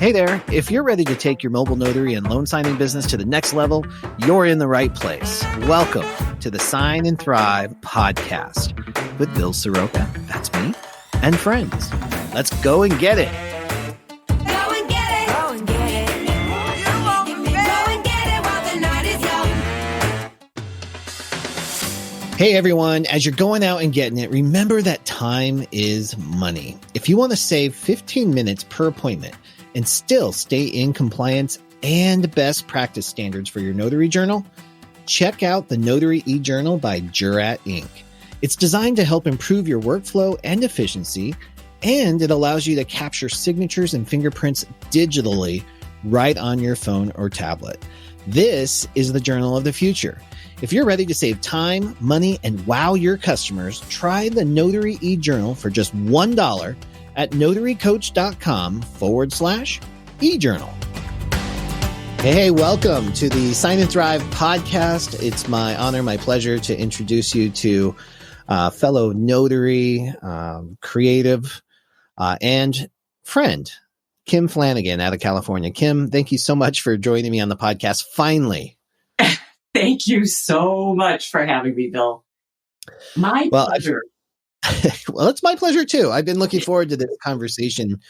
Hey there, if you're ready to take your mobile notary and loan signing business to the next level, you're in the right place. Welcome to the Sign and Thrive podcast with Bill Soroka, that's me, and friends. Let's go and get it. Go and get it. Go and get it. You won't go and get it while the night is young. Hey everyone, as you're going out and getting it, remember that time is money. If you want to save 15 minutes per appointment and still stay in compliance and best practice standards for your notary journal, check out the Notary eJournal by Jurat Inc. It's designed to help improve your workflow and efficiency, and it allows you to capture signatures and fingerprints digitally right on your phone or tablet. This is the journal of the future. If you're ready to save time, money, and wow your customers, try the Notary eJournal for just $1 at notarycoach.com/eJournal. Hey, welcome to the Sign and Thrive podcast. It's my honor, my pleasure to introduce you to fellow notary, creative, and friend, Kim Flanagan out of California. Kim, thank you so much for joining me on the podcast. Finally. Thank you so much for having me, Bill. My pleasure. Well, it's my pleasure too. I've been looking forward to this conversation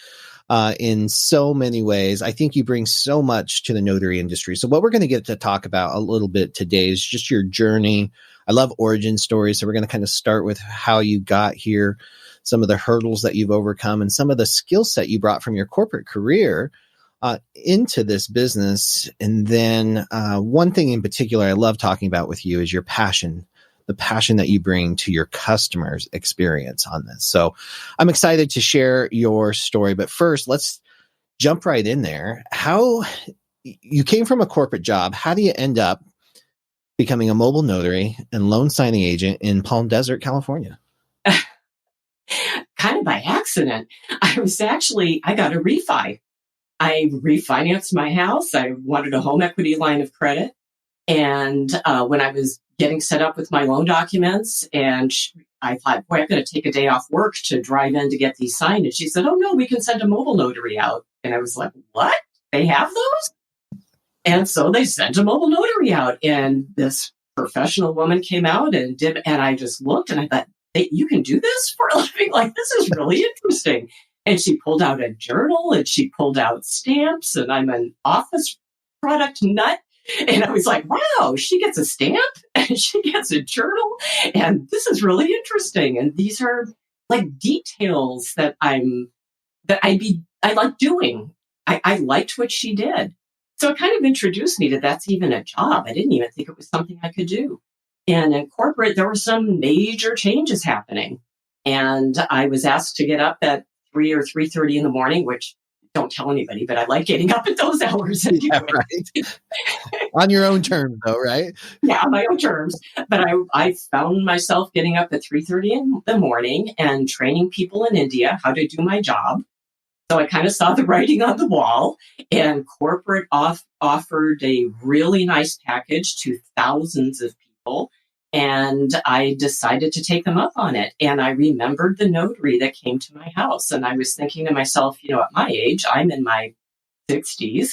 in so many ways. I think you bring so much to the notary industry. So what we're going to get to talk about a little bit today is just your journey. I love origin stories. So we're going to kind of start with how you got here, some of the hurdles that you've overcome, and some of the skill set you brought from your corporate career into this business. And then one thing in particular I love talking about with you is your passion, the passion that you bring to your customers' experience on this. So I'm excited to share your story. But first, let's jump right in there. How you came from a corporate job. How do you end up becoming a mobile notary and loan signing agent in Palm Desert, California? Kind of by accident. I got a refi. I refinanced my house. I wanted a home equity line of credit. And when I was getting set up with my loan documents, and I thought, boy, I'm going to take a day off work to drive in to get these signed. And she said, oh, no, we can send a mobile notary out. And I was like, what? They have those? And so they sent a mobile notary out. And this professional woman came out and I just looked and I thought, hey, you can do this for a living? Like, this is really interesting. And she pulled out a journal and she pulled out stamps, and I'm an office product nut. And I was like, wow, she gets a stamp and she gets a journal. And this is really interesting. And these are like details that I like doing. I liked what she did. So it kind of introduced me to that's even a job. I didn't even think it was something I could do. And in corporate, there were some major changes happening. And I was asked to get up at 3 or 3:30 in the morning, which don't tell anybody, but I like getting up at those hours. Yeah, right. On your own terms, though, right? Yeah, on my own terms. But I found myself getting up at 3:30 in the morning and training people in India how to do my job. So I kind of saw the writing on the wall, and corporate offered a really nice package to thousands of people. And I decided to take them up on it. And I remembered the notary that came to my house. And I was thinking to myself, at my age, I'm in my 60s.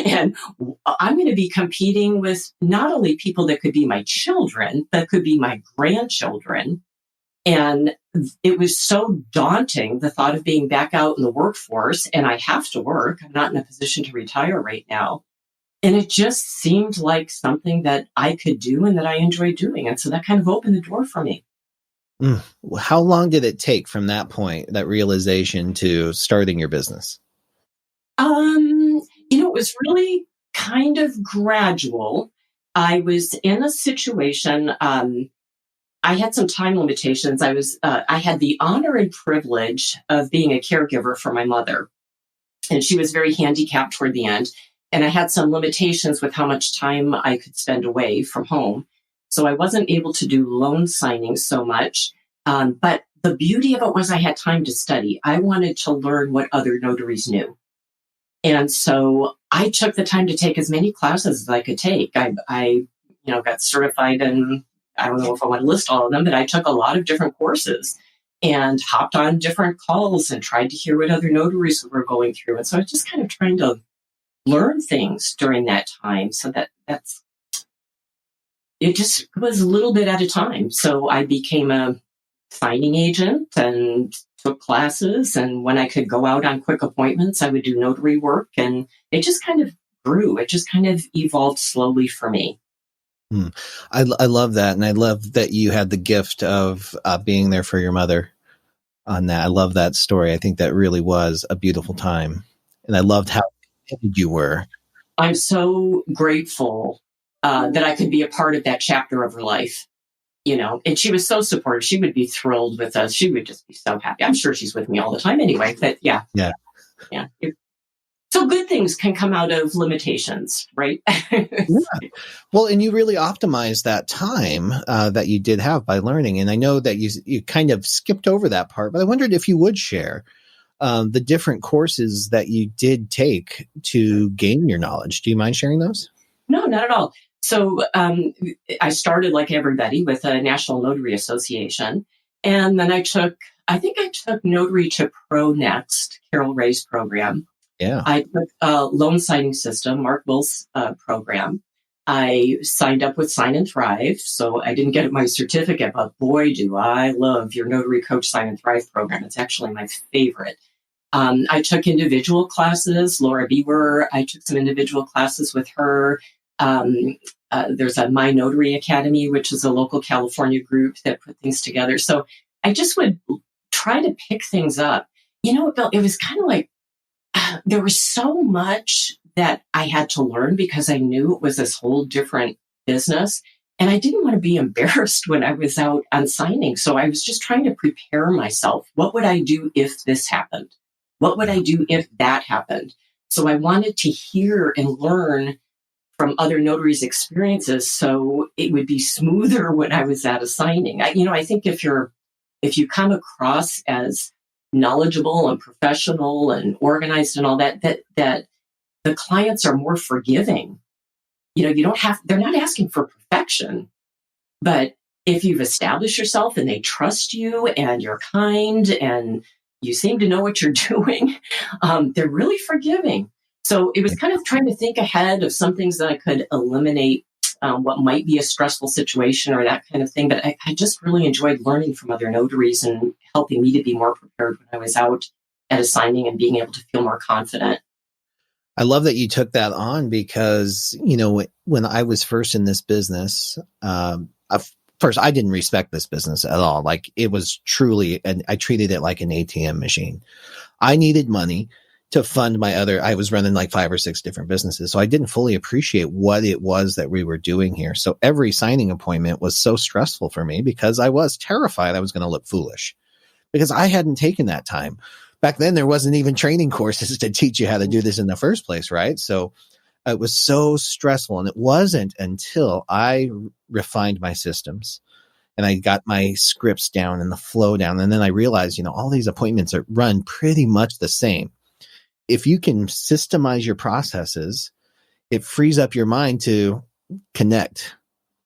And I'm going to be competing with not only people that could be my children, but could be my grandchildren. And it was so daunting, the thought of being back out in the workforce. And I have to work. I'm not in a position to retire right now. And it just seemed like something that I could do and that I enjoyed doing. And so that kind of opened the door for me. How long did it take from that point, that realization, to starting your business? It was really kind of gradual. I was in a situation, I had some time limitations. I had the honor and privilege of being a caregiver for my mother. And she was very handicapped toward the end. And I had some limitations with how much time I could spend away from home. So I wasn't able to do loan signings so much. But the beauty of it was I had time to study. I wanted to learn what other notaries knew. And so I took the time to take as many classes as I could take. I got certified in, I don't know if I want to list all of them, but I took a lot of different courses. and hopped on different calls and tried to hear what other notaries were going through. And so I was just kind of trying to learn things during that time. So it just was a little bit at a time. So I became a signing agent and took classes. And when I could go out on quick appointments, I would do notary work. And it just kind of grew. It just kind of evolved slowly for me. I love that. And I love that you had the gift of being there for your mother on that. I love that story. I think that really was a beautiful time. And I loved how committed you were. I'm so grateful that I could be a part of that chapter of her life, and she was so supportive. She would be thrilled with us. She would just be so happy. I'm sure she's with me all the time anyway, but yeah. So good things can come out of limitations, right? Yeah. Well, and you really optimized that time that you did have by learning. And I know that you kind of skipped over that part, but I wondered if you would share the different courses that you did take to gain your knowledge. Do you mind sharing those? No, not at all. So I started like everybody with a National Notary Association. And then I took Notary to Pro Next, Carol Ray's program. Yeah. I took a loan signing system, Mark Will's program. I signed up with Sign and Thrive. So I didn't get my certificate, but boy, do I love your Notary Coach Sign and Thrive program. It's actually my favorite. I took individual classes. Laura Beaver, I took some individual classes with her. There's a My Notary Academy, which is a local California group that put things together. So I just would try to pick things up. Bill, it was kind of like there was so much that I had to learn because I knew it was this whole different business. And I didn't want to be embarrassed when I was out on signing. So I was just trying to prepare myself. What would I do if this happened? What would I do if that happened? So I wanted to hear and learn from other notaries' experiences so it would be smoother when I was at a signing. I think if you come across as knowledgeable and professional and organized and all that the clients are more forgiving. They're not asking for perfection, but if you've established yourself and they trust you and you're kind and you seem to know what you're doing, they're really forgiving. So it was kind of trying to think ahead of some things that I could eliminate what might be a stressful situation or that kind of thing. But I just really enjoyed learning from other notaries and helping me to be more prepared when I was out at a signing and being able to feel more confident. I love that you took that on because, when I was first in this business, first, I didn't respect this business at all. Like it was truly, and I treated it like an ATM machine. I needed money to fund I was running like 5 or 6 different businesses. So I didn't fully appreciate what it was that we were doing here. So every signing appointment was so stressful for me because I was terrified I was going to look foolish because I hadn't taken that time. Back then, there wasn't even training courses to teach you how to do this in the first place, right? So it was so stressful. And it wasn't until I refined my systems and I got my scripts down and the flow down. And then I realized, all these appointments are run pretty much the same. If you can systemize your processes, it frees up your mind to connect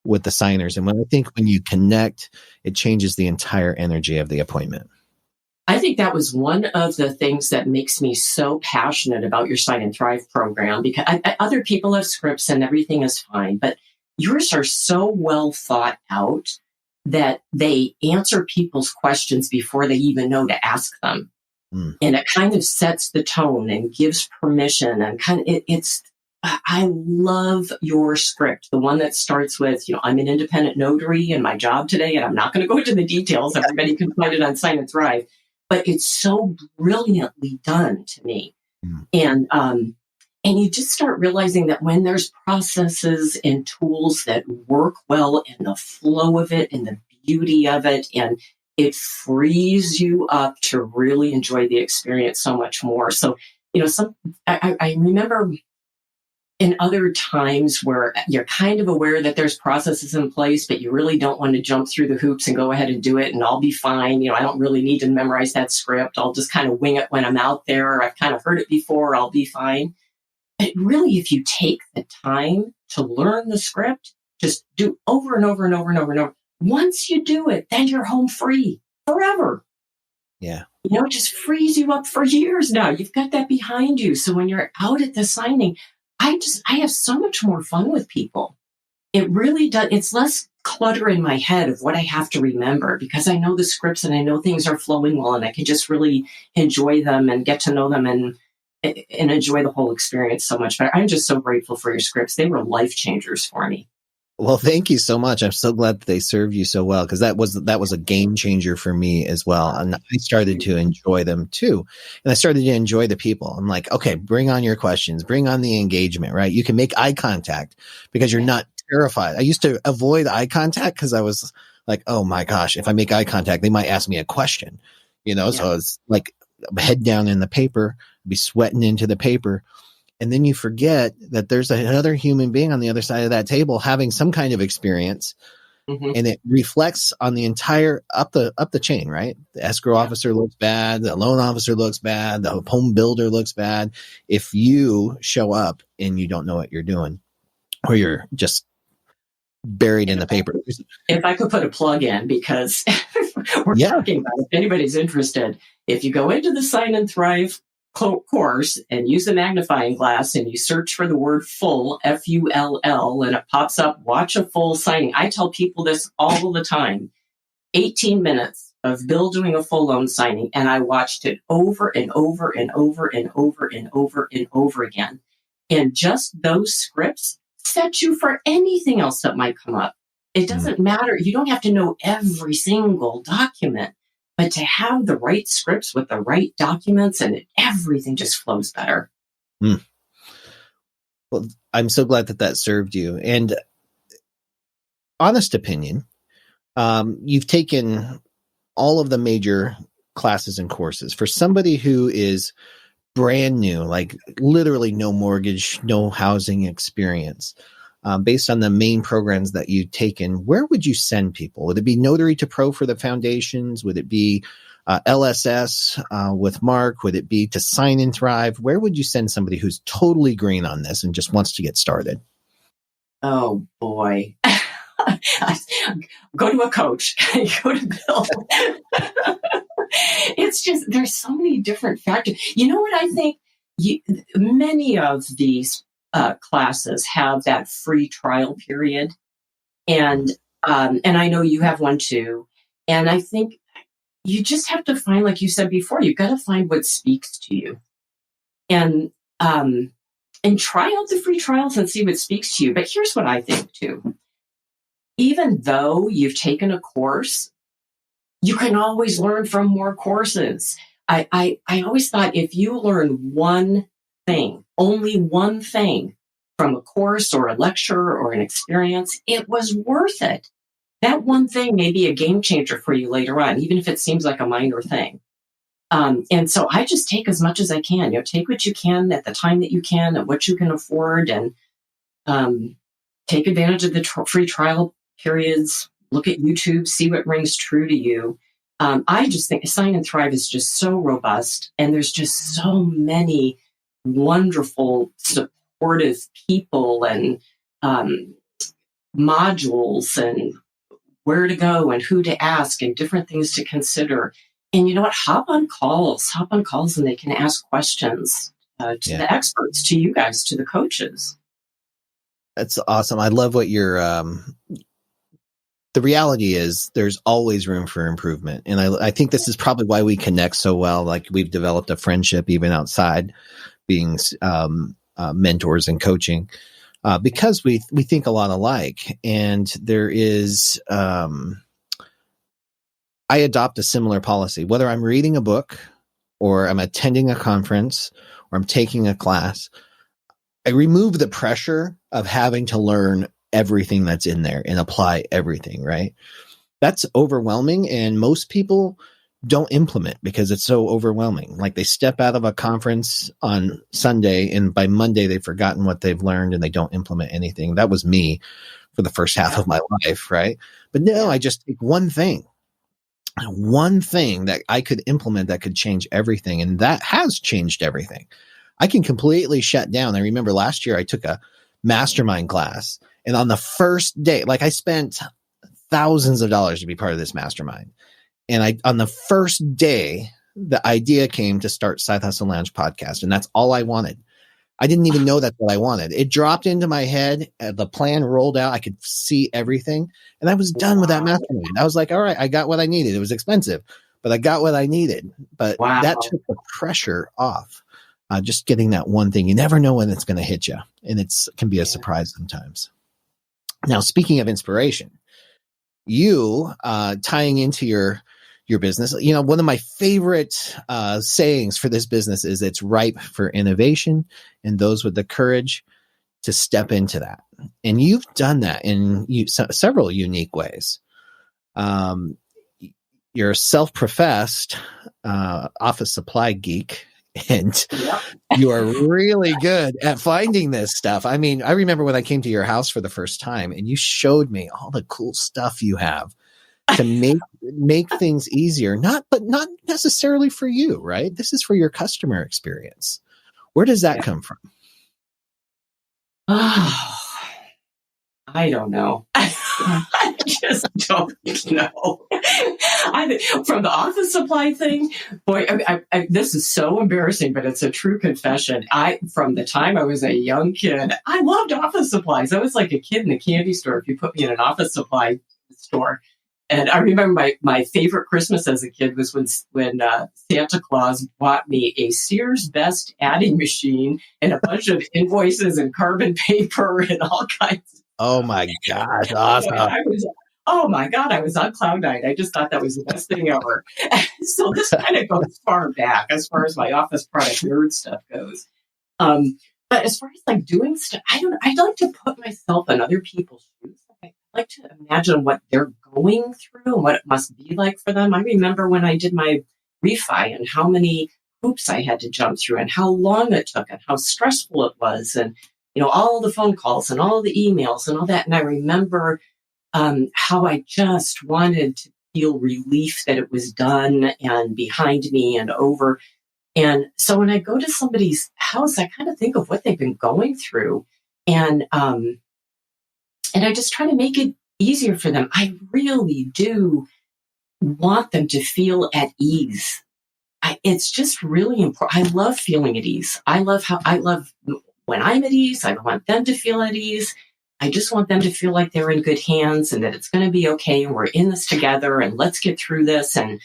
with the signers. And when you connect, it changes the entire energy of the appointment. I think that was one of the things that makes me so passionate about your Sign and Thrive program, because other people have scripts and everything is fine, but yours are so well thought out that they answer people's questions before they even know to ask them. And it kind of sets the tone and gives permission and I love your script. The one that starts with, I'm an independent notary and my job today, and I'm not going to go into the details. Everybody can find it on Sign and Thrive, but it's so brilliantly done to me. And you just start realizing that when there's processes and tools that work well and the flow of it and the beauty of it, and it frees you up to really enjoy the experience so much more. So, I remember in other times where you're kind of aware that there's processes in place, but you really don't want to jump through the hoops and go ahead and do it and I'll be fine. I don't really need to memorize that script. I'll just kind of wing it when I'm out there. I've kind of heard it before. I'll be fine. But really, if you take the time to learn the script, just do over and over and over and over and over. Once you do it, then you're home free forever. Yeah. It just frees you up for years now. You've got that behind you. So when you're out at the signing, I have so much more fun with people. It really does. It's less clutter in my head of what I have to remember because I know the scripts and I know things are flowing well and I can just really enjoy them and get to know them and enjoy the whole experience so much. But I'm just so grateful for your scripts. They were life changers for me. Well, thank you so much. I'm so glad that they served you so well because that was a game changer for me as well. And I started to enjoy them too. And I started to enjoy the people. I'm like, okay, bring on your questions, bring on the engagement, right? You can make eye contact because you're not terrified. I used to avoid eye contact because I was like, oh my gosh, if I make eye contact, they might ask me a question, So it's like head down in the paper, be sweating into the paper. And then you forget that there's another human being on the other side of that table having some kind of experience, and it reflects on the entire up the chain, right? The escrow officer looks bad, the loan officer looks bad, the home builder looks bad. If you show up and you don't know what you're doing, or you're just buried in the paper. If I could put a plug in, because we're talking about, if anybody's interested, if you go into the Sign and Thrive course and use the magnifying glass and you search for the word full, Full, and it pops up, watch a full signing. I tell people this all the time. 18 minutes of Bill doing a full loan signing, and I watched it over and over and over and over and over and over again. And just those scripts set you for anything else that might come up. It doesn't matter. You don't have to know every single document, but to have the right scripts with the right documents and everything just flows better. Well, I'm so glad that served you. And honest opinion, you've taken all of the major classes and courses. For somebody who is brand new, like literally no mortgage, no housing experience, based on the main programs that you've taken, where would you send people? Would it be Notary to Pro for the foundations? Would it be LSS with Mark? Would it be to Sign and Thrive? Where would you send somebody who's totally green on this and just wants to get started? Oh, boy. Go to a coach. Go to Bill. It's just, there's so many different factors. You know what I think? Many of these classes have that free trial period. And I know you have one too. And I think you just have to find, like you said before, you've got to find what speaks to you. And try out the free trials and see what speaks to you. But here's what I think too. Even though you've taken a course, you can always learn from more courses. I always thought if you learn one thing, only one thing from a course or a lecture or an experience, it was worth it. That one thing may be a game changer for you later on, even if it seems like a minor thing. And so I just take as much as I can. Take what you can at the time that you can and what you can afford, and take advantage of the free trial periods. Look at YouTube, see what rings true to you. I just think Sign and Thrive is just so robust, and there's just so many wonderful, supportive people and modules and where to go and who to ask and different things to consider. And you know what? Hop on calls, and they can ask questions to the experts, to you guys, to the coaches. That's awesome. I love what you're, the reality is there's always room for improvement. And I think this is probably why we connect so well. Like we've developed a friendship even outside being mentors and coaching, because we think a lot alike. And there is, I adopt a similar policy, whether I'm reading a book or I'm attending a conference or I'm taking a class. I remove the pressure of having to learn everything that's in there and apply everything, right? That's overwhelming. And most people don't implement because it's so overwhelming. Like they step out of a conference on Sunday and by Monday they've forgotten what they've learned and they don't implement anything. That was me for the first half of my life, right? But no, I just take one thing that I could implement that could change everything. And that has changed everything. I can completely shut down. I remember last year I took a mastermind class, and on the first day, like I spent thousands of dollars to be part of this mastermind. And on the first day, the idea came to start Side Hustle Lounge podcast. And that's all I wanted. I didn't even know that's what I wanted. It dropped into my head. The plan rolled out. I could see everything. And I was done with that mastermind. I was like, all right, I got what I needed. It was expensive, but I got what I needed. But that took the pressure off. Just getting that one thing. You never know when it's going to hit you. And it can be a surprise sometimes. Now, speaking of inspiration, you tying into your business, one of my favorite sayings for this business is it's ripe for innovation and those with the courage to step into that. And you've done that in several unique ways. You're a self-professed office supply geek, and you are really good at finding this stuff. I mean, I remember when I came to your house for the first time and you showed me all the cool stuff you have to make things easier, but not necessarily for you, right? This is for your customer experience. Where does that come from? Oh, I don't know. I just don't know. From the office supply thing, boy, this is so embarrassing, but it's a true confession. From the time I was a young kid, I loved office supplies. I was like a kid in a candy store if you put me in an office supply store. And I remember my favorite Christmas as a kid was when Santa Claus bought me a Sears Best adding machine and a bunch of invoices and carbon paper and all kinds. Oh my gosh, awesome. Oh my God, I was on cloud nine. I just thought that was the best thing ever. So this kind of goes far back as far as my office product nerd stuff goes. But as far as like doing stuff, I like to put myself in other people's shoes. I like to imagine what they're going through and what it must be like for them. I remember when I did my refi and how many hoops I had to jump through and how long it took and how stressful it was. And, all the phone calls and all the emails and all that. And I remember how I just wanted to feel relief that it was done and behind me and over. And so when I go to somebody's house, I kind of think of what they've been going through. And I just try to make it easier for them. I really do want them to feel at ease. It's just really important. I love feeling at ease. I love when I'm at ease. I want them to feel at ease. I just want them to feel like they're in good hands and that it's going to be okay. And we're in this together and let's get through this and,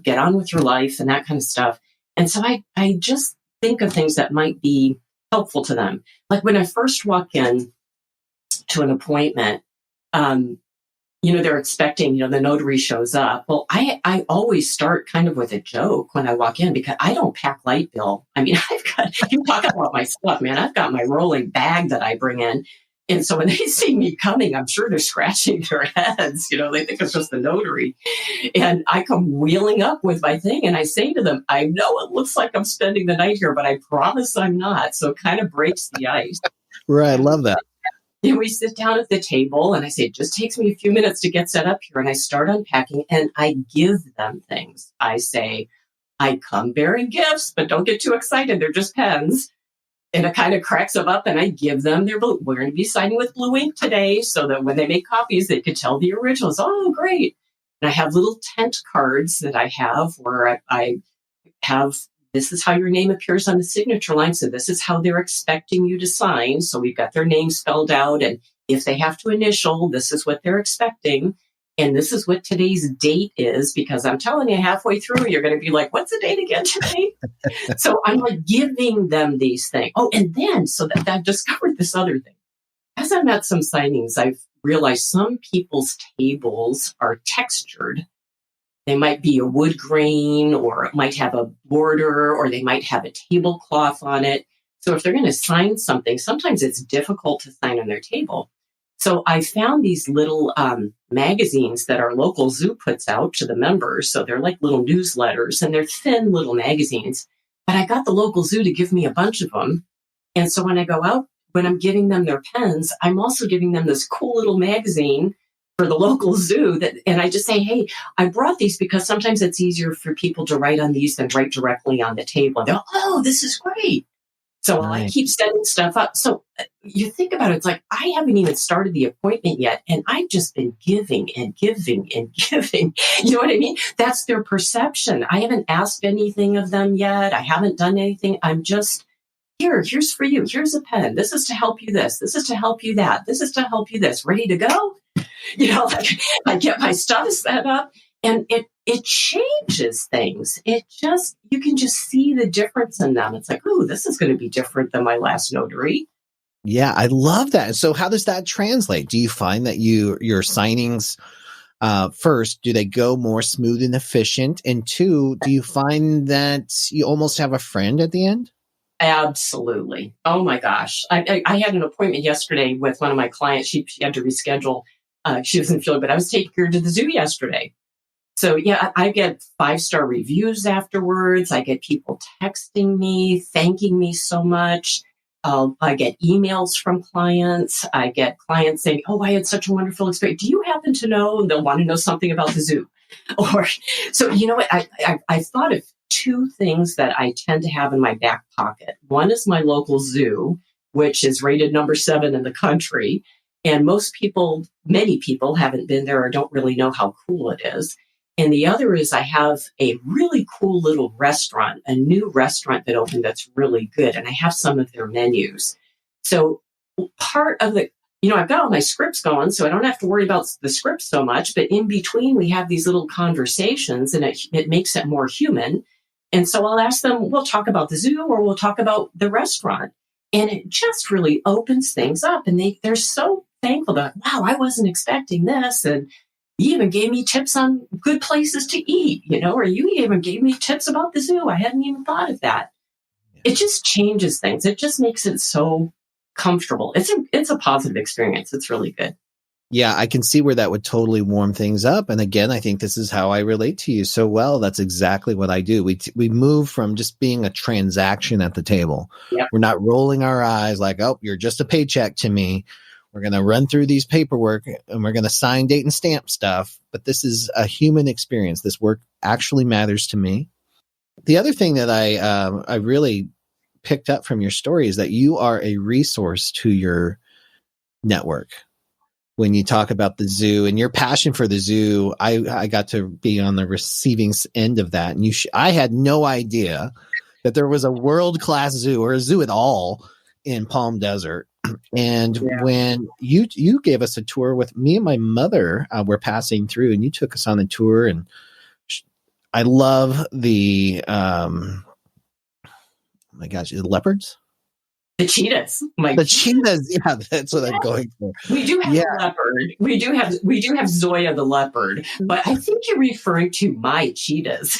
get on with your life and that kind of stuff. And so I just think of things that might be helpful to them. Like when I first walk in to an appointment, they're expecting, the notary shows up. Well, I always start kind of with a joke when I walk in because I don't pack light bill. I mean, you talk about my stuff, man. I've got my rolling bag that I bring in. And so when they see me coming, I'm sure they're scratching their heads. They think it's just the notary. And I come wheeling up with my thing and I say to them, I know it looks like I'm spending the night here, but I promise I'm not. So it kind of breaks the ice. Right. I love that. And we sit down at the table and I say, it just takes me a few minutes to get set up here. And I start unpacking and I give them things. I say, I come bearing gifts, but don't get too excited. They're just pens. And it kind of cracks them up and I give them their blue. We're going to be signing with blue ink today so that when they make copies, they could tell the originals. Oh, great. And I have little tent cards that I have where I have, this is how your name appears on the signature line. So this is how they're expecting you to sign. So we've got their name spelled out. And if they have to initial, this is what they're expecting. And this is what today's date is, because I'm telling you, halfway through, you're going to be like, what's the date again today? So I'm like giving them these things. Oh, and then so that I've discovered this other thing. As I'm at some signings, I've realized some people's tables are textured. They might be a wood grain, or it might have a border, or they might have a tablecloth on it. So if they're going to sign something, sometimes it's difficult to sign on their table. So I found these little magazines that our local zoo puts out to the members. So they're like little newsletters and they're thin little magazines. But I got the local zoo to give me a bunch of them. And so when I go out, when I'm giving them their pens, I'm also giving them this cool little magazine for the local zoo. And I just say, hey, I brought these because sometimes it's easier for people to write on these than write directly on the table. And they're, oh, this is great. So I keep setting stuff up. So you think about it, it's like, I haven't even started the appointment yet. And I've just been giving and giving and giving. You know what I mean? That's their perception. I haven't asked anything of them yet. I haven't done anything. I'm just here's for you. Here's a pen. This is to help you this. This is to help you that. This is to help you this. Ready to go? Like I get my stuff set up, and it changes things. You can just see the difference in them. It's like, oh, this is going to be different than my last notary. Yeah, I love that. So how does that translate? Do you find that your signings, first, do they go more smooth and efficient? And two, do you find that you almost have a friend at the end? Absolutely. Oh my gosh. I had an appointment yesterday with one of my clients. She had to reschedule. She doesn't feel good. I was taking her to the zoo yesterday. So yeah, I get 5-star reviews afterwards. I get people texting me, thanking me so much. I get emails from clients. I get clients saying, oh, I had such a wonderful experience. Do you happen to know? And they'll want to know something about the zoo. Or so, you know what? I thought of 2 things that I tend to have in my back pocket. One is my local zoo, which is rated number 7 in the country. And many people haven't been there or don't really know how cool it is. And the other is I have a really cool little restaurant, a new restaurant that opened that's really good. And I have some of their menus. So part of I've got all my scripts going, so I don't have to worry about the scripts so much. But in between, we have these little conversations, and it makes it more human. And so I'll ask them, we'll talk about the zoo or we'll talk about the restaurant. And it just really opens things up. And they're so thankful that, wow, I wasn't expecting this. And you even gave me tips on good places to eat, or you even gave me tips about the zoo. I hadn't even thought of that. It just changes things. It just makes it so comfortable. It's a positive experience. It's really good. Yeah, I can see where that would totally warm things up. And again, I think this is how I relate to you so well. That's exactly what I do. We move from just being a transaction at the table. Yep. We're not rolling our eyes like, oh, you're just a paycheck to me. We're going to run through these paperwork and we're going to sign, date, and stamp stuff. But this is a human experience. This work actually matters to me. The other thing that I really picked up from your story is that you are a resource to your network. When you talk about the zoo and your passion for the zoo, I got to be on the receiving end of that. And I had no idea that there was a world-class zoo or a zoo at all in Palm Desert. And when you gave us a tour with me and my mother, were passing through, and you took us on the tour, and I love the, my gosh, the leopards? The cheetahs. The cheetahs. Yeah, that's what I'm going for. We do have a leopard. We do have Zoya the leopard, but I think you're referring to my cheetahs.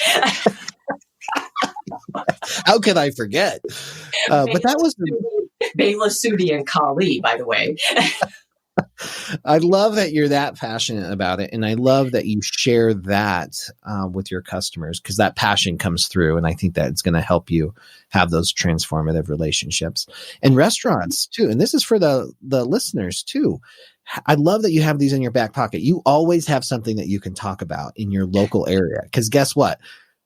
How could I forget? But that was Bela, Sudi, and Kali, by the way. I love that you're that passionate about it. And I love that you share that with your customers, because that passion comes through. And I think that it's going to help you have those transformative relationships. And restaurants too. And this is for the listeners too. I love that you have these in your back pocket. You always have something that you can talk about in your local area. Because guess what?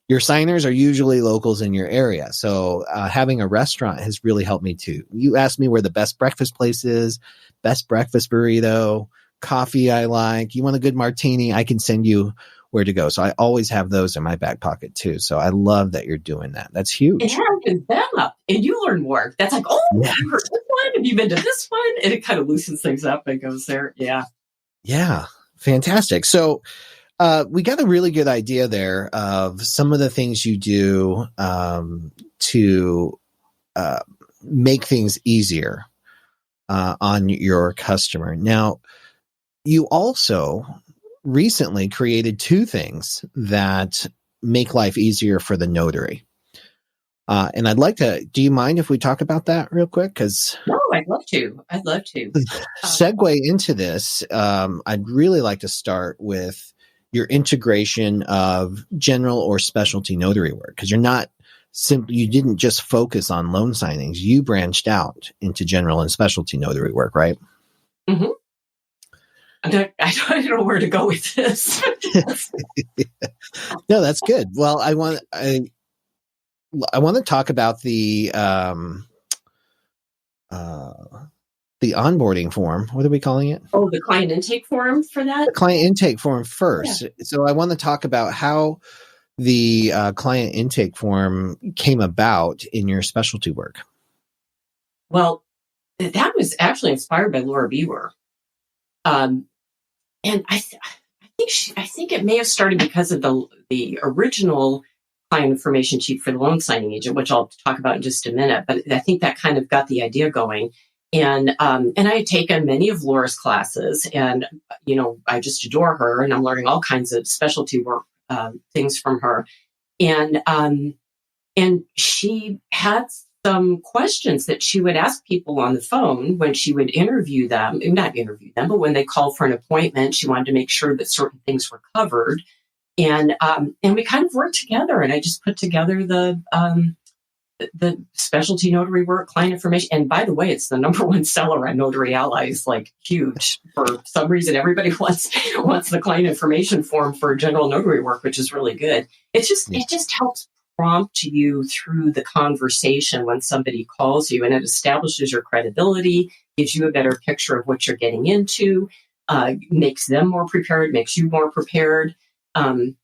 Your signers are usually locals in your area. So having a restaurant has really helped me too. You asked me where the best breakfast place is, best breakfast burrito, coffee I like. You want a good martini, I can send you where to go. So I always have those in my back pocket too. So I love that you're doing that. That's huge. It opens them up and you learn more. That's like, oh, yeah. You heard this one? Have you been to this one? And it kind of loosens things up and goes there. Yeah. Yeah. Fantastic. So we got a really good idea there of some of the things you do to make things easier on your customer. Now, you also recently created 2 things that make life easier for the notary. And I'd like to, do you mind if we talk about that real quick? No, I'd love to. Segue into this. I'd really like to start with your integration of general or specialty notary work, because you didn't just focus on loan signings. You branched out into general and specialty notary work, right? Mm-hmm. I don't know where to go with this. No, that's good. Well, I want to talk about the the onboarding form. What are we calling it? Oh, the client intake form for that? The client intake form first. Yeah. So I want to talk about how the client intake form came about in your specialty work. Well, that was actually inspired by Laura Bewer. And I think it may have started because of the original client information sheet for the loan signing agent, which I'll talk about in just a minute. But I think that kind of got the idea going. And I had taken many of Laura's classes, and I just adore her, and I'm learning all kinds of specialty work things from her. And she had some questions that she would ask people on the phone when she would interview them, not interview them, but when they called for an appointment, she wanted to make sure that certain things were covered. And we kind of worked together, and I just put together the specialty notary work client information. And by the way, it's the #1 seller on Notary Ally. Is like huge for some reason. Everybody wants the client information form for general notary work, which is really good. It just helps prompt you through the conversation when somebody calls you, and it establishes your credibility, gives you a better picture of what you're getting into, makes them more prepared, makes you more prepared. And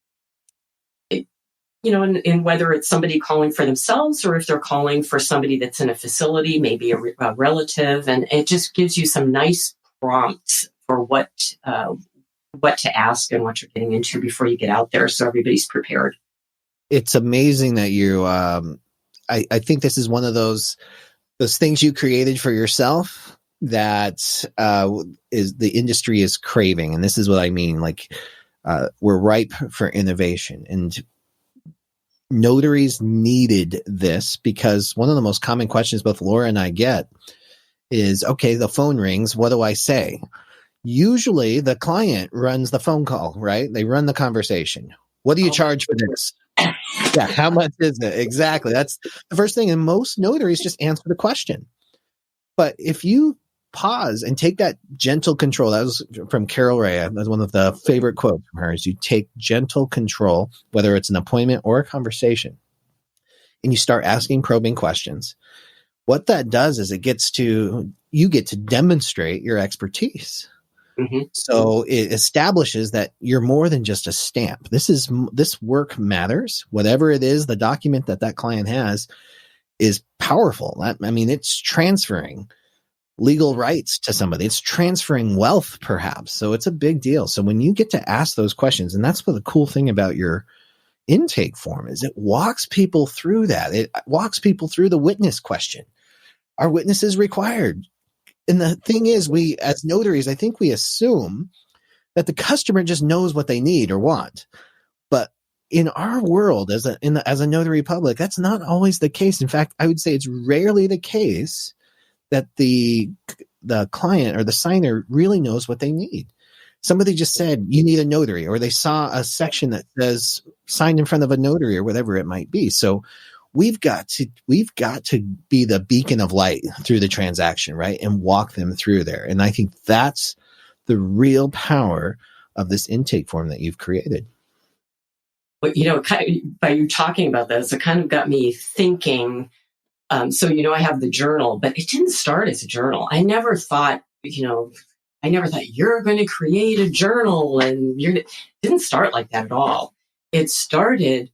whether it's somebody calling for themselves or if they're calling for somebody that's in a facility, maybe a relative, and it just gives you some nice prompts for what to ask and what you're getting into before you get out there, so everybody's prepared. It's amazing that you. I think this is one of those things you created for yourself that is the industry is craving, and this is what I mean. Like we're ripe for innovation, and notaries needed this because one of the most common questions both Laura and I get is, okay, the phone rings. What do I say? Usually the client runs the phone call, right? They run the conversation. What do you charge for this? Yeah, how much is it? Exactly. That's the first thing. And most notaries just answer the question. But if you pause and take that gentle control, that was from Carol Rea. That's one of the favorite quotes from her, is you take gentle control, whether it's an appointment or a conversation, and you start asking probing questions. What that does is you get to demonstrate your expertise. Mm-hmm. So it establishes that you're more than just a stamp. This work matters. Whatever it is, the document that client has is powerful. It's transferring legal rights to somebody. It's transferring wealth, perhaps. So it's a big deal. So when you get to ask those questions, and that's what the cool thing about your intake form is, it walks people through that. It walks people through the witness question. Are witnesses required? And the thing is, we as notaries, I think we assume that the customer just knows what they need or want. But in our world, as a notary public, that's not always the case. In fact, I would say it's rarely the case that the client or the signer really knows what they need. Somebody just said, you need a notary, or they saw a section that says signed in front of a notary or whatever it might be. So we've got to be the beacon of light through the transaction, right? And walk them through there. And I think that's the real power of this intake form that you've created. But, by you talking about this, it kind of got me thinking. So I have the journal, but it didn't start as a journal. I never thought you're going to create a journal, and it didn't start like that at all. It started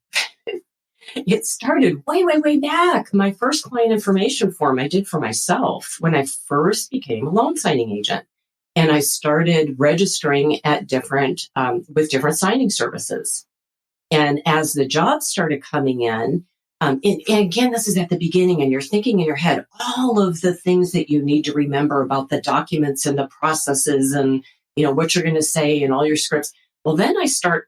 way, way, way back. My first client information form I did for myself when I first became a loan signing agent. And I started registering at with different signing services. And as the jobs started coming in, and again, this is at the beginning, and you're thinking in your head all of the things that you need to remember about the documents and the processes and, what you're going to say and all your scripts. Well, then I start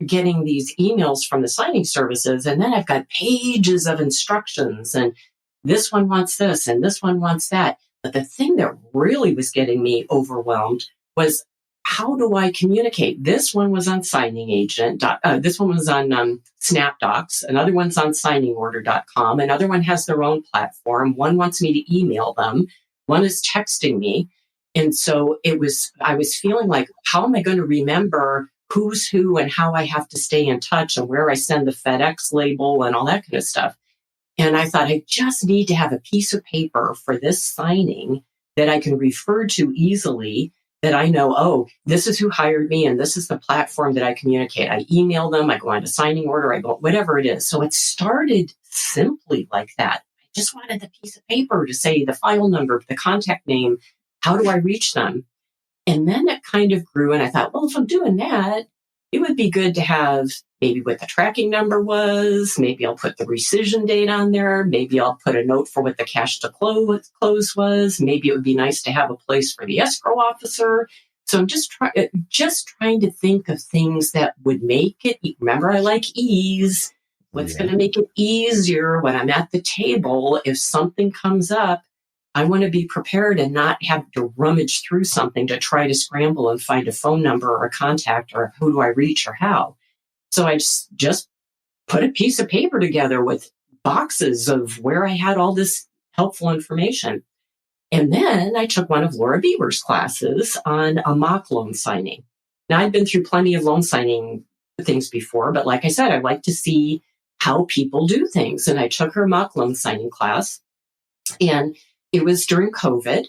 getting these emails from the signing services, and then I've got pages of instructions, and this one wants this and this one wants that. But the thing that really was getting me overwhelmed was, how do I communicate? This one was on signing agent. This one was on SnapDocs. Another one's on signingorder.com. Another one has their own platform. One wants me to email them. One is texting me. And so I was feeling like, how am I going to remember who's who and how I have to stay in touch and where I send the FedEx label and all that kind of stuff. And I thought, I just need to have a piece of paper for this signing that I can refer to easily, that I know, oh, this is who hired me and this is the platform that I communicate. I email them, I go on to signing order, I go, whatever it is. So it started simply like that. I just wanted the piece of paper to say the file number, the contact name, how do I reach them? And then it kind of grew, and I thought, well, if I'm doing that, it would be good to have maybe what the tracking number was. Maybe I'll put the rescission date on there. Maybe I'll put a note for what the cash to close was. Maybe it would be nice to have a place for the escrow officer. So I'm just trying to think of things that would make it. Remember, I like ease. What's going to make it easier when I'm at the table? If something comes up, I want to be prepared and not have to rummage through something to try to scramble and find a phone number or a contact or who do I reach or how. So I just put a piece of paper together with boxes of where I had all this helpful information. And then I took one of Laura Bieber's classes on a mock loan signing. Now, I'd been through plenty of loan signing things before, but like I said, I like to see how people do things. And I took her mock loan signing class, and it was during COVID,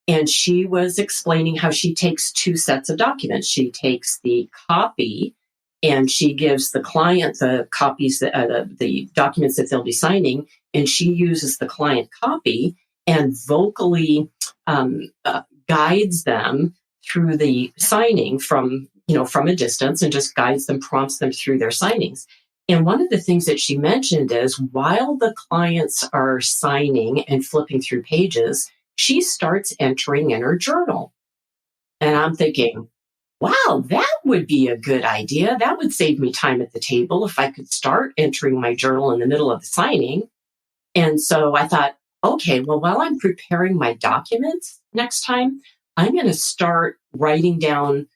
and she was explaining how she takes two sets of documents. She takes the copy and she gives the client the copies, the documents that they'll be signing, and she uses the client copy and vocally guides them through the signing from a distance, and just guides them, prompts them through their signings. And one of the things that she mentioned is while the clients are signing and flipping through pages, she starts entering in her journal. And I'm thinking, wow, that would be a good idea. That would save me time at the table if I could start entering my journal in the middle of the signing. And so I thought, okay, well, while I'm preparing my documents next time, I'm going to start writing down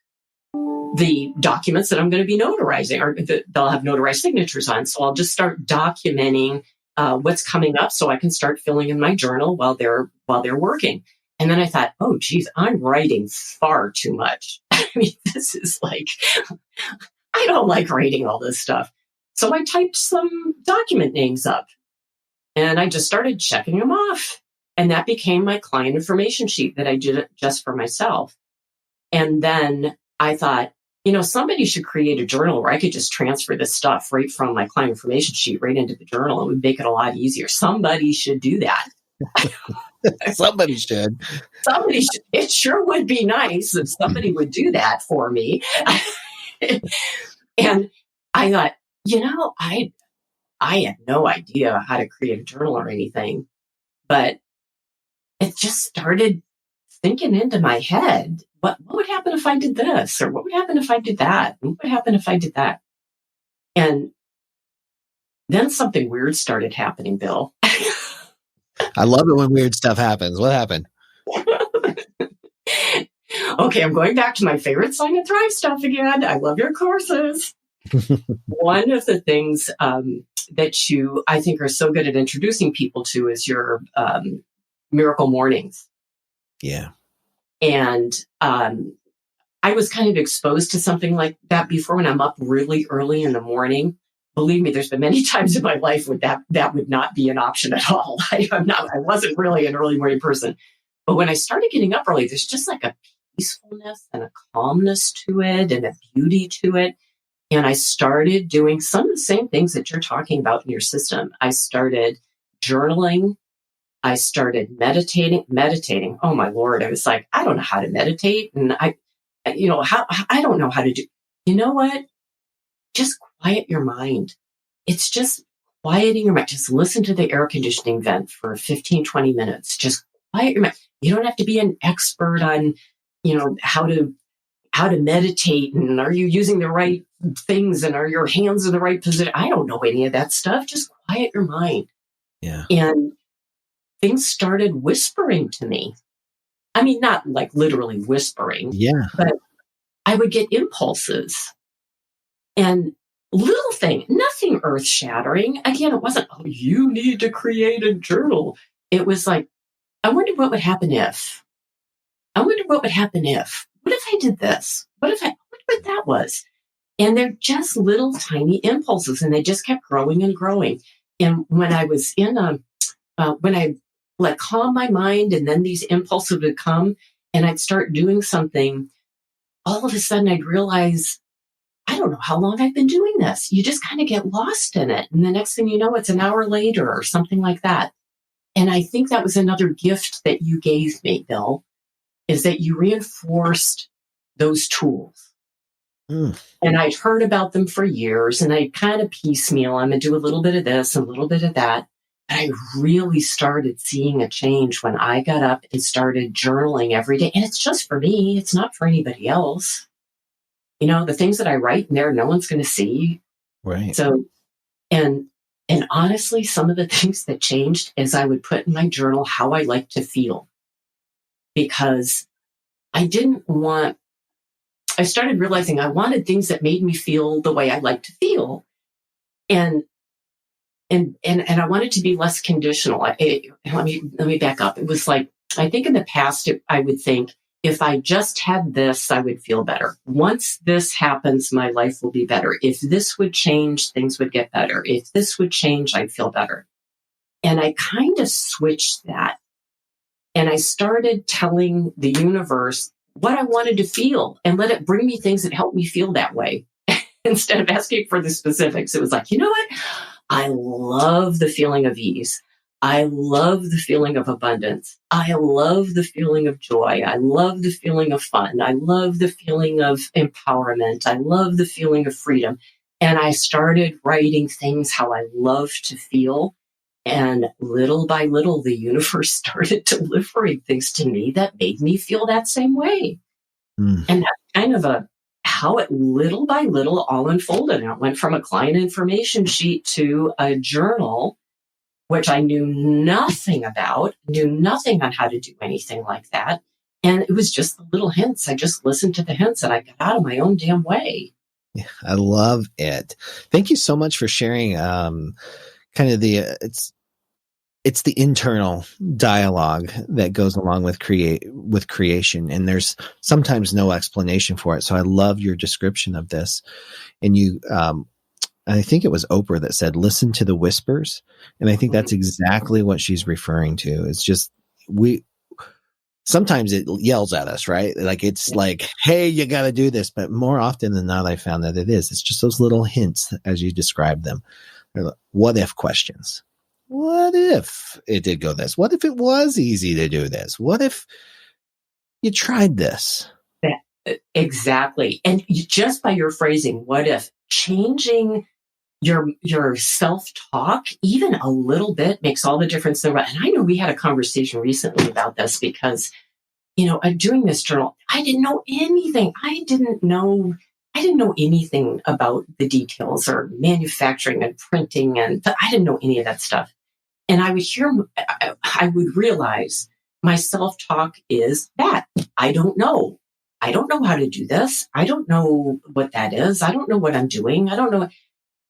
the documents that I'm going to be notarizing, or they'll have notarized signatures on. So I'll just start documenting what's coming up so I can start filling in my journal while they're working. And then I thought, oh, geez, I'm writing far too much. I mean, this is like, I don't like writing all this stuff. So I typed some document names up and I just started checking them off. And that became my client information sheet that I did just for myself. And then I thought, somebody should create a journal where I could just transfer this stuff right from my client information sheet right into the journal. It would make it a lot easier. Somebody should do that. Somebody should. Somebody should. It sure would be nice if somebody would do that for me. And I thought, I had no idea how to create a journal or anything, but it just started thinking into my head, what would happen if I did this? Or what would happen if I did that? What would happen if I did that? And then something weird started happening, Bill. I love it when weird stuff happens. What happened? Okay, I'm going back to my favorite Sign and Thrive stuff again. I love your courses. One of the things that you, I think, are so good at introducing people to is your miracle mornings. Yeah. And I was kind of exposed to something like that before when I'm up really early in the morning. Believe me, there's been many times in my life when that would not be an option at all. I wasn't really an early morning person. But when I started getting up early, there's just like a peacefulness and a calmness to it and a beauty to it. And I started doing some of the same things that you're talking about in your system. I started journaling. I started meditating. Oh my Lord. I was like, I don't know how to meditate. And I don't know how to do, you know what? Just quiet your mind. It's just quieting your mind. Just listen to the air conditioning vent for 15, 20 minutes. Just quiet your mind. You don't have to be an expert on, how to meditate, and are you using the right things, and are your hands in the right position? I don't know any of that stuff. Just quiet your mind. Yeah. And things started whispering to me. I mean, not like literally whispering. Yeah. But I would get impulses and little thing, nothing earth shattering. Again, it wasn't, oh, you need to create a journal. It was like, I wonder what would happen if. What if I did this? I wonder what that was. And they're just little tiny impulses, and they just kept growing and growing. And when I was when I like calm my mind, and then these impulses would come, and I'd start doing something. All of a sudden I'd realize, I don't know how long I've been doing this. You just kind of get lost in it. And the next thing you know, it's an hour later or something like that. And I think that was another gift that you gave me, Bill, is that you reinforced those tools. And I'd heard about them for years, and I kind of piecemeal them and do a little bit of this, a little bit of that. But I really started seeing a change when I got up and started journaling every day. And it's just for me. It's not for anybody else. You know, the things that I write in there, no one's going to see. Right. So, and honestly, some of the things that changed is I would put in my journal how I like to feel, because I started realizing I wanted things that made me feel the way I like to feel. And I wanted to be less conditional. Let me back up. It was like, I think in the past, I would think, if I just had this, I would feel better. Once this happens, my life will be better. If this would change, things would get better. If this would change, I'd feel better. And I kind of switched that. And I started telling the universe what I wanted to feel and let it bring me things that help me feel that way. Instead of asking for the specifics, it was like, you know what? I love the feeling of ease. I love the feeling of abundance. I love the feeling of joy. I love the feeling of fun. I love the feeling of empowerment. I love the feeling of freedom. And I started writing things how I love to feel. And little by little, the universe started delivering things to me that made me feel that same way. And that's kind of how it little by little all unfolded. And it went from a client information sheet to a journal, which I knew nothing about, knew nothing on how to do anything like that. And it was just the little hints. I just listened to the hints and I got out of my own damn way. Yeah, I love it. Thank you so much for sharing kind of it's the internal dialogue that goes along with creation. And there's sometimes no explanation for it. So I love your description of this. And I think it was Oprah that said, listen to the whispers. And I think that's exactly what she's referring to. It's just, sometimes it yells at us, right? Like, it's like, hey, you got to do this. But more often than not, I found that it's just those little hints as you describe them. What if questions? What if it did go this? What if it was easy to do this? What if you tried this? Exactly. And just by your phrasing, what if, changing your self-talk even a little bit makes all the difference in the world. And I know we had a conversation recently about this because, doing this journal, I didn't know anything. I didn't know anything about the details or manufacturing and printing, and I didn't know any of that stuff. And I would realize my self-talk is that I don't know. I don't know how to do this. I don't know what that is. I don't know what I'm doing. I don't know.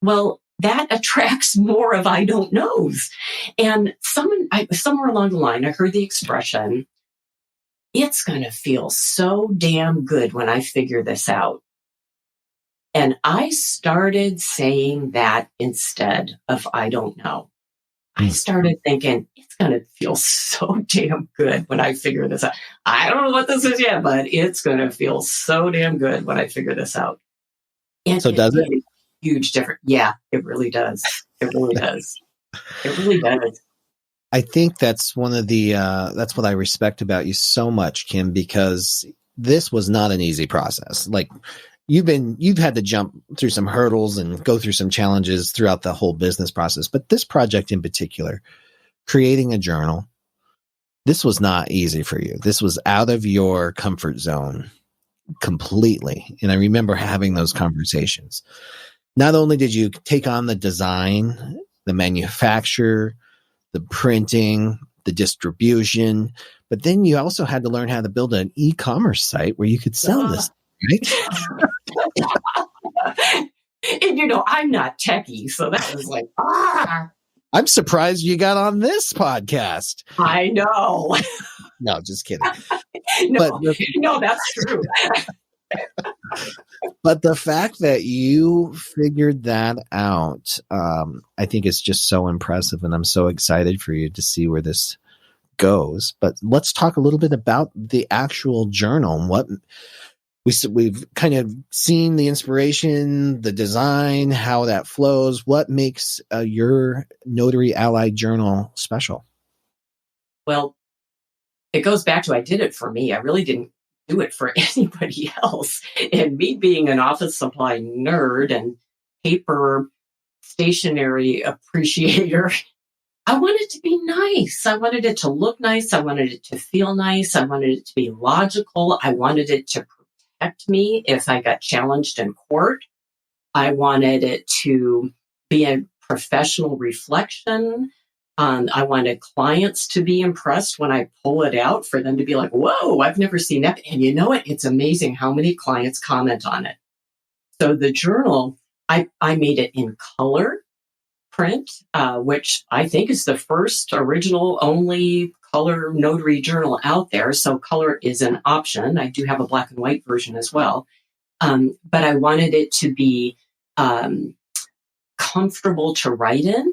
Well, that attracts more of I don't knows. And somewhere along the line, I heard the expression, it's going to feel so damn good when I figure this out. And I started saying that instead of I don't know. I started thinking, it's going to feel so damn good when I figure this out. I don't know what this is yet, but it's going to feel so damn good when I figure this out. And so does it? Huge difference. Yeah, it really does. It really does. It really does. I think that's one of the, that's what I respect about you so much, Kim, because this was not an easy process. Like, you've had to jump through some hurdles and go through some challenges throughout the whole business process. But this project in particular, creating a journal, this was not easy for you. This was out of your comfort zone completely. And I remember having those conversations. Not only did you take on the design, the manufacture, the printing, the distribution, but then you also had to learn how to build an e-commerce site where you could sell this, right? And I'm not techie, so that was like, I'm surprised you got on this podcast. I know. No, just kidding. No, that's true. But the fact that you figured that out, I think it's just so impressive, and I'm so excited for you to see where this goes. But let's talk a little bit about the actual journal and what we've kind of seen the inspiration, the design, how that flows. What makes your Notary Ally journal special? Well, it goes back to I did it for me. I really didn't do it for anybody else. And me being an office supply nerd and paper stationery appreciator, I wanted it to be nice. I wanted it to look nice. I wanted it to feel nice. I wanted it to be logical. I wanted it to protect me if I got challenged in court. I wanted it to be a professional reflection. I wanted clients to be impressed when I pull it out, for them to be like, whoa, I've never seen that. And you know what? It's amazing how many clients comment on it. So the journal, I made it in color print, which I think is the first original only color notary journal out there. So color is an option. I do have a black and white version as well. But I wanted it to be comfortable to write in.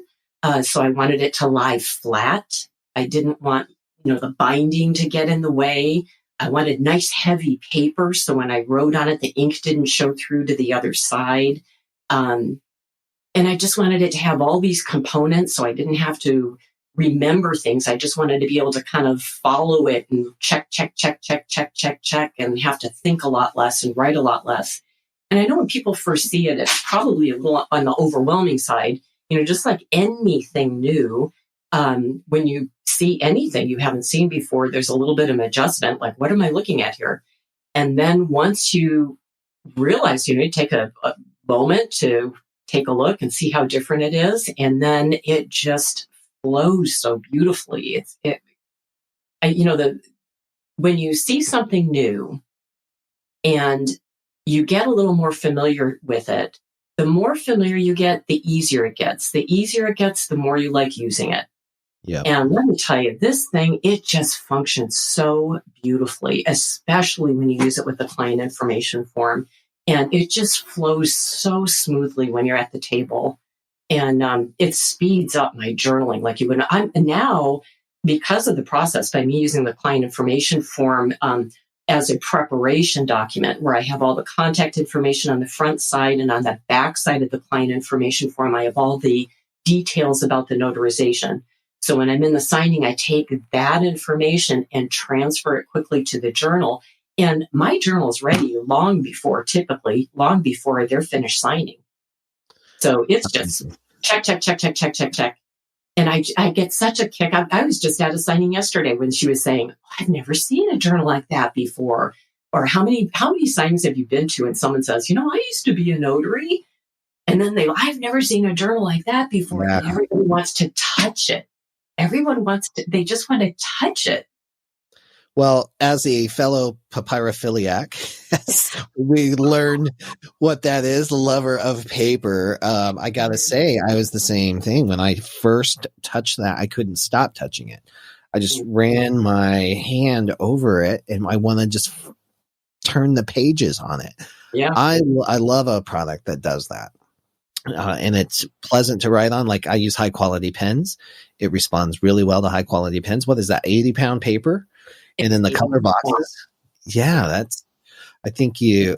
So I wanted it to lie flat. I didn't want, the binding to get in the way. I wanted nice heavy paper, so when I wrote on it, the ink didn't show through to the other side. And I just wanted it to have all these components, so I didn't have to remember things. I just wanted to be able to kind of follow it and check, and have to think a lot less and write a lot less. And I know when people first see it, it's probably a little on the overwhelming side. Just like anything new, when you see anything you haven't seen before, there's a little bit of an adjustment. Like, what am I looking at here? And then once you realize, you take a moment to take a look and see how different it is. And then it just flows so beautifully. When you see something new and you get a little more familiar with it, the more familiar you get, the easier it gets. The easier it gets, the more you like using it. Yeah. And let me tell you, this thing, it just functions so beautifully, especially when you use it with the client information form. And it just flows so smoothly when you're at the table. And it speeds up my journaling like you would. I'm now, because of the process, by me using the client information form, as a preparation document where I have all the contact information on the front side, and on the back side of the client information form, I have all the details about the notarization. So when I'm in the signing, I take that information and transfer it quickly to the journal. And my journal is ready typically long before they're finished signing. So it's just check. And I get such a kick. I was just at a signing yesterday when she was saying, I've never seen a journal like that before. Or how many signings have you been to? And someone says, I used to be a notary. And then I've never seen a journal like that before. Yeah. And everybody wants to touch it. They just want to touch it. Well, as a fellow papyrophiliac, we learned what that is, the lover of paper. I got to say, I was the same thing. When I first touched that, I couldn't stop touching it. I just ran my hand over it, and I want to just turn the pages on it. Yeah, I love a product that does that. And it's pleasant to write on. Like, I use high quality pens. It responds really well to high quality pens. What is that, 80-pound paper? And then the color boxes. Yeah, I think you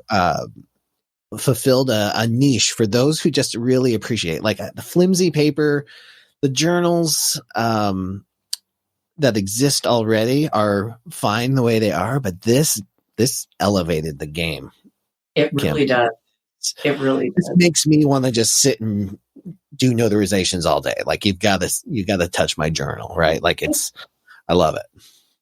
fulfilled a niche for those who just really appreciate, like, the flimsy paper. The journals that exist already are fine the way they are, but this elevated the game. It really does. It really does. It makes me want to just sit and do notarizations all day. Like, you got to touch my journal, right? Like, I love it.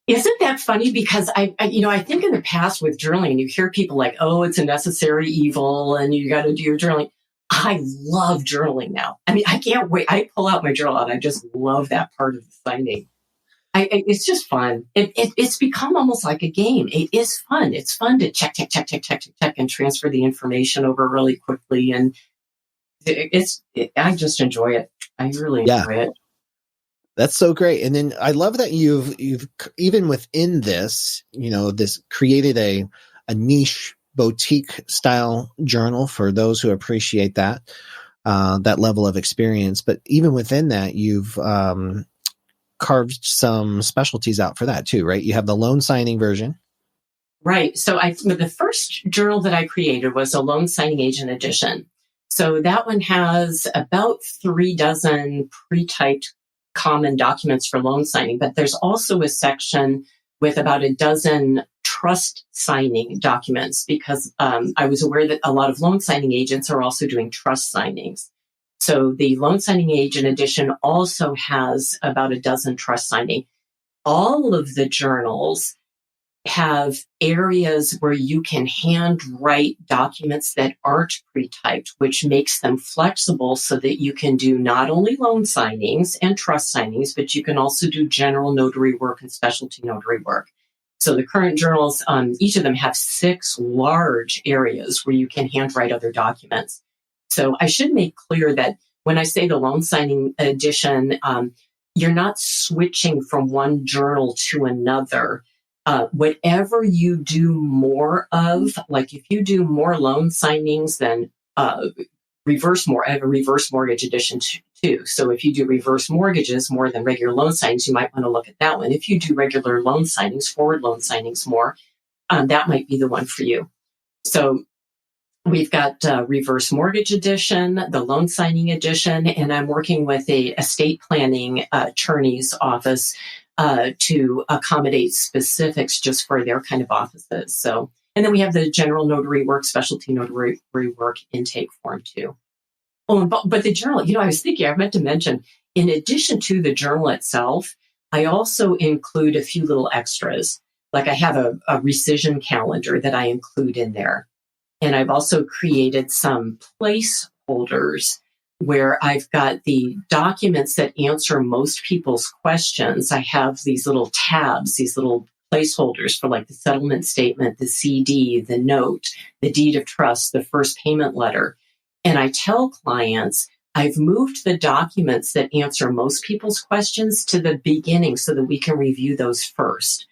Isn't that funny? Because I think in the past with journaling, you hear people like, oh, it's a necessary evil and you got to do your journaling. I love journaling now. I mean, I can't wait. I pull out my journal and I just love that part of the signing. It's just fun. It's become almost like a game. It is fun. It's fun to check and transfer the information over really quickly. And I just enjoy it. I really enjoy it. That's so great. And then I love that you've even within this, this created a niche boutique style journal for those who appreciate that level of experience. But even within that, you've carved some specialties out for that too, right? You have the loan signing version. Right. So the first journal that I created was a loan signing agent edition. So that one has about 36 pre-typed common documents for loan signing, but there's also a section with about 12 trust signing documents because I was aware that a lot of loan signing agents are also doing trust signings. So the loan signing agent edition also has about 12 trust signing. All of the journals have areas where you can handwrite documents that aren't pre-typed, which makes them flexible so that you can do not only loan signings and trust signings, but you can also do general notary work and specialty notary work. So the current journals, each of them have 6 large areas where you can handwrite other documents. So I should make clear that when I say the loan signing edition, you're not switching from one journal to another. Whatever you do more of, like if you do more loan signings than I have a reverse mortgage edition too. So if you do reverse mortgages more than regular loan signings, you might want to look at that one. If you do regular loan signings, forward loan signings more, that might be the one for you. So we've got reverse mortgage edition, the loan signing edition, and I'm working with a estate planning attorney's office to accommodate specifics just for their kind of offices. So, and then we have the general notary work, specialty notary work intake form too. Oh, but the journal, I was thinking, I meant to mention, in addition to the journal itself, I also include a few little extras. Like I have a rescission calendar that I include in there. And I've also created some placeholders where I've got the documents that answer most people's questions. I have these little tabs, these little placeholders for like the settlement statement, the CD, the note, the deed of trust, the first payment letter. And I tell clients, I've moved the documents that answer most people's questions to the beginning so that we can review those first.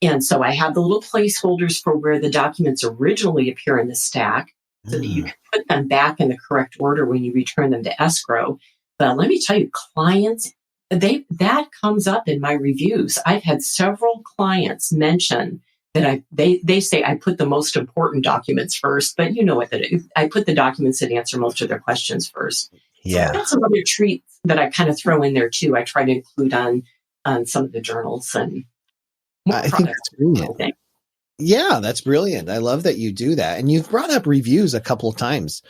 And so I have the little placeholders for where the documents originally appear in the stack so that you can put them back in the correct order when you return them to escrow. But let me tell you, clients, that comes up in my reviews. I've had several clients mention that they say I put the most important documents first, but you know what that is. I put the documents that answer most of their questions first. Yeah. So that's another treat that I kind of throw in there too. I try to include on some of the journals and I think that's brilliant. Yeah, that's brilliant. I love that you do that. And you've brought up reviews a couple of times.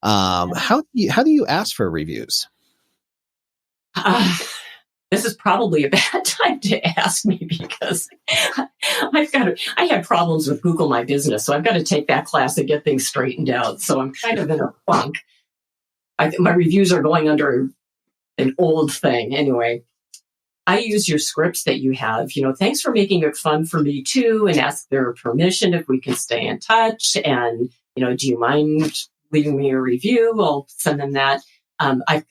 How do you ask for reviews? This is probably a bad time to ask me because I had problems with Google My Business, so I've got to take that class and get things straightened out. So I'm kind of in a funk. My reviews are going under an old thing. Anyway, I use your scripts that you have. Thanks for making it fun for me too, and ask their permission if we can stay in touch. And, do you mind leaving me a review? I'll send them that.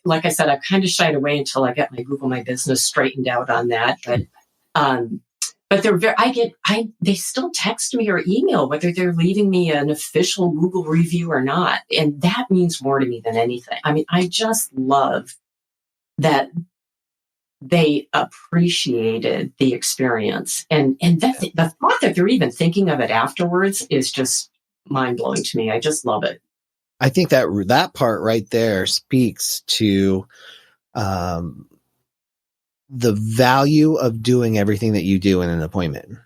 Like I said, I've kind of shied away until I get my Google My Business straightened out on that. But they still text me or email whether they're leaving me an official Google review or not. And that means more to me than anything. I mean, I just love that they appreciated the experience. And the thought that they're even thinking of it afterwards is just mind blowing to me. I just love it. I think that part right there speaks to the value of doing everything that you do in an appointment,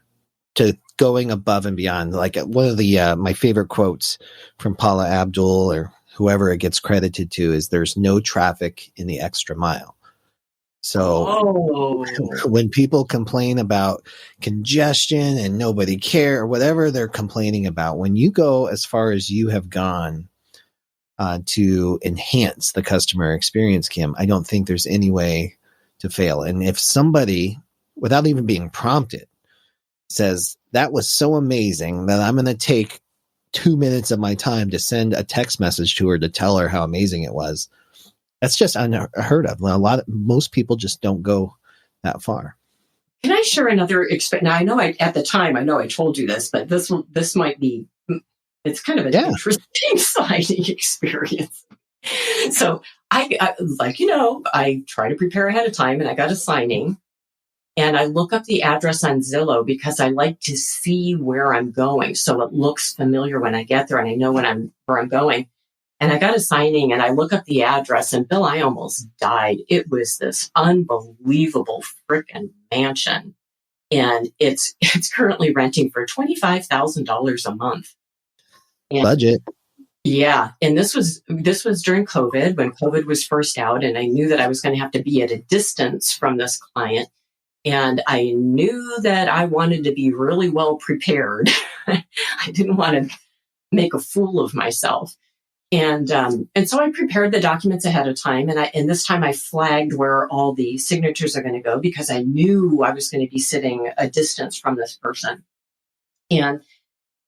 to going above and beyond. Like one of the my favorite quotes from Paula Abdul or whoever it gets credited to is, "There's no traffic in the extra mile." So when people complain about congestion and nobody care or whatever they're complaining about, when you go as far as you have gone to enhance the customer experience, Kim, I don't think there's any way to fail. And if somebody, without even being prompted, says, that was so amazing that I'm going to take 2 minutes of my time to send a text message to her to tell her how amazing it was, that's just unheard of. Most people just don't go that far. Can I share another experience? Now, I know at the time, I know I told you this, but this might be, it's kind of an interesting signing experience. So I try to prepare ahead of time, and I got a signing, And I look up the address on Zillow because I like to see where I'm going. So it looks familiar when I get there and I know where I'm going. And I got a signing and I look up the address and Bill, I almost died. It was this unbelievable freaking mansion. And it's currently renting for $25,000 a month. And Budget. yeah. And this was during COVID, when COVID was first out, and I knew that I was going to have to be at a distance from this client. And I knew that I wanted to be really well prepared. I didn't want to make a fool of myself. And so I prepared the documents ahead of time. And this time I flagged where all the signatures are going to go because I knew I was going to be sitting a distance from this person. And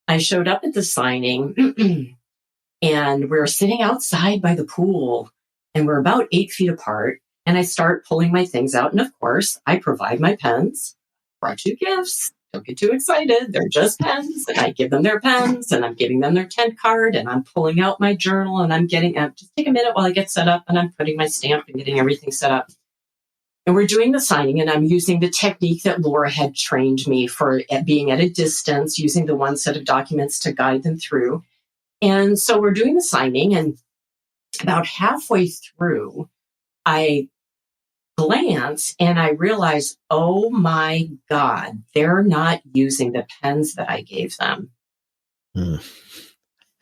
I showed up at the signing and we're sitting outside by the pool and we're about 8 feet apart. And I start pulling my things out. And of course, I provide my pens. Brought you gifts. Don't get too excited. They're just pens. And I give them their pens and I'm giving them their tent card and I'm pulling out my journal and I'm just take a minute while I get set up and I'm putting my stamp and getting everything set up. And we're doing the signing and I'm using the technique that Laura had trained me for being at a distance, using the one set of documents to guide them through. And so we're doing the signing and about halfway through, I glance and I realize, oh my God, they're not using the pens that I gave them.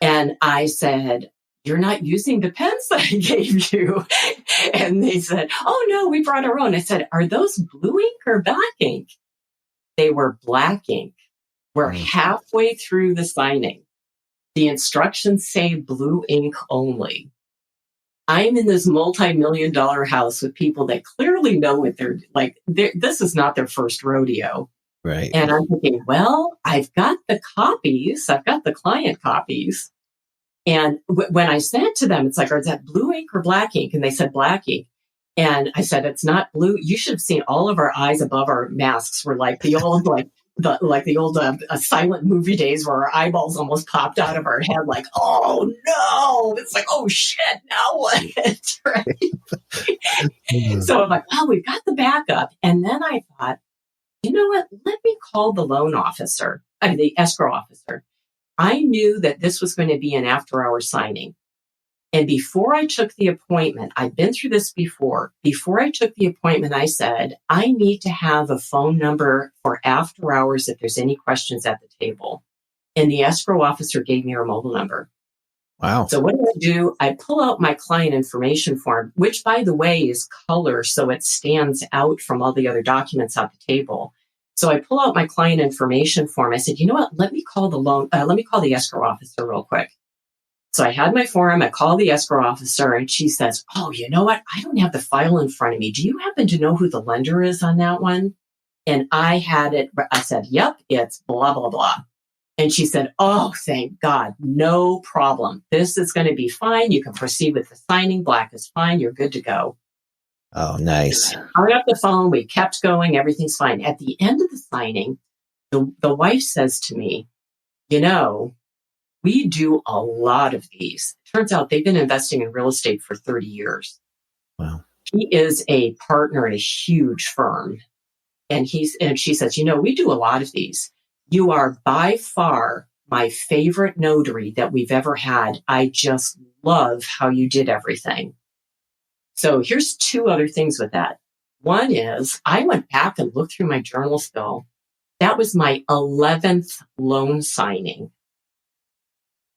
And I said, you're not using the pens that I gave you. And they said, oh no, we brought our own. I said, are those blue ink or black ink? They were black ink. We're halfway through the signing. The instructions say blue ink only. I'm in this multi-million-dollar house with people that clearly know what they're like. This is not their first rodeo. Right. And I'm thinking, well, I've got the copies. I've got the client copies. And when I sent it to them, it's like, is that blue ink or black ink? And they said black ink. And I said, it's not blue. You should have seen all of our eyes above our masks were like the old, silent movie days where our eyeballs almost popped out of our head, like, oh no, it's like, oh shit, now what? Right? So I'm like, well, we've got the backup. And then I thought, you know what? Let me call the the escrow officer. I knew that this was going to be an after-hour signing. And before I took the appointment, I've been through this before. Before I took the appointment, I said, I need to have a phone number for after hours if there's any questions at the table. And the escrow officer gave me her mobile number. Wow. So what do? I pull out my client information form, which, by the way, is color, so it stands out from all the other documents at the table. So I pull out my client information form. I said, you know what? Let me call the escrow officer real quick. So I had my form, I called the escrow officer and she says, oh, you know what? I don't have the file in front of me. Do you happen to know who the lender is on that one? And I had it. I said, yep, it's blah, blah, blah. And she said, oh, thank God. No problem. This is going to be fine. You can proceed with the signing. Black is fine. You're good to go. Oh, nice. I hung up the phone. We kept going. Everything's fine. At the end of the signing, the wife says to me, you know, we do a lot of these. Turns out they've been investing in real estate for 30 years. Wow. He is a partner at a huge firm. And she says, you know, we do a lot of these. You are by far my favorite notary that we've ever had. I just love how you did everything. So here's two other things with that. One is I went back and looked through my journal still. That was my 11th loan signing.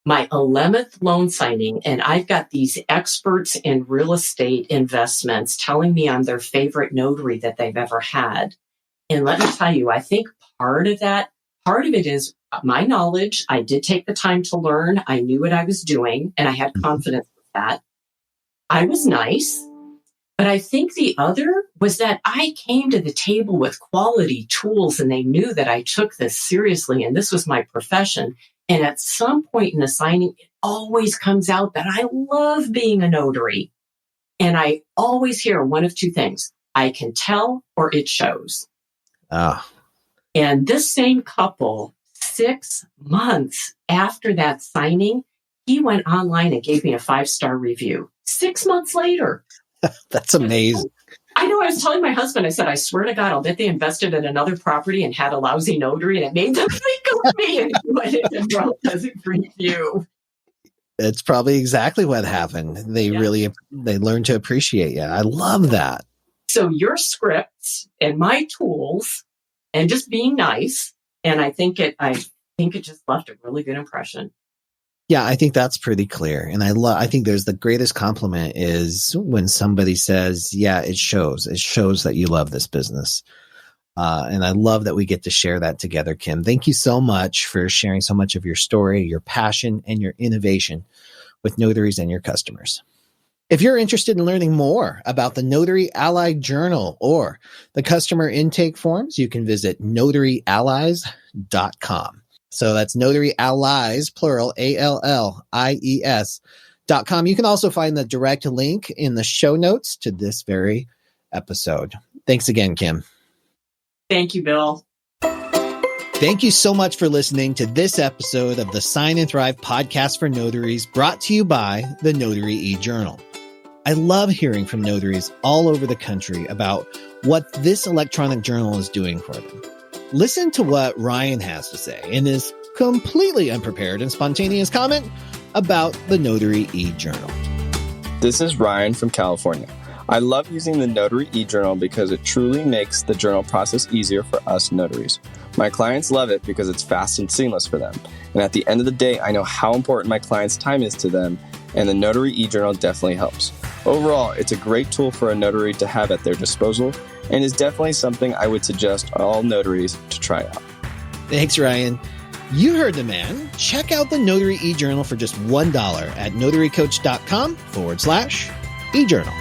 My 11th loan signing, and I've got these experts in real estate investments telling me I'm their favorite notary that they've ever had. And let me tell you, I think part of it is my knowledge. I did take the time to learn. I knew what I was doing, and I had confidence with that. I was nice, but I think the other was that I came to the table with quality tools, and they knew that I took this seriously, and this was my profession. And at some point in the signing, it always comes out that I love being a notary. And I always hear one of two things. I can tell or it shows. Ah. And this same couple, 6 months after that signing, he went online and gave me a 5-star review. 6 months later. That's amazing. I know. I was telling my husband, I said, I swear to God, I'll bet they invested in another property and had a lousy notary and it made them think of me and what it doesn't for you. It's probably exactly what happened. They learned to appreciate you. I love that. So your scripts and my tools and just being nice. And I think it just left a really good impression. Yeah, I think that's pretty clear. And I think there's the greatest compliment is when somebody says, yeah, it shows that you love this business. And I love that we get to share that together, Kim. Thank you so much for sharing so much of your story, your passion, and your innovation with notaries and your customers. If you're interested in learning more about the Notary Ally Journal or the customer intake forms, you can visit notaryallies.com. So that's Notary Allies, plural, ALLIES.com. You can also find the direct link in the show notes to this very episode. Thanks again, Kim. Thank you, Bill. Thank you so much for listening to this episode of the Sign and Thrive podcast for notaries, brought to you by the Notary e-Journal. I love hearing from notaries all over the country about what this electronic journal is doing for them. Listen to what Ryan has to say in his completely unprepared and spontaneous comment about the Notary e-Journal. This is Ryan from California. I love using the Notary e-Journal because it truly makes the journal process easier for us notaries. My clients love it because it's fast and seamless for them. And at the end of the day, I know how important my clients' time is to them, and the Notary e-Journal definitely helps. Overall, it's a great tool for a notary to have at their disposal, and is definitely something I would suggest all notaries to try out. Thanks, Ryan. You heard the man. Check out the Notary e-Journal for just $1 at notarycoach.com/e-journal.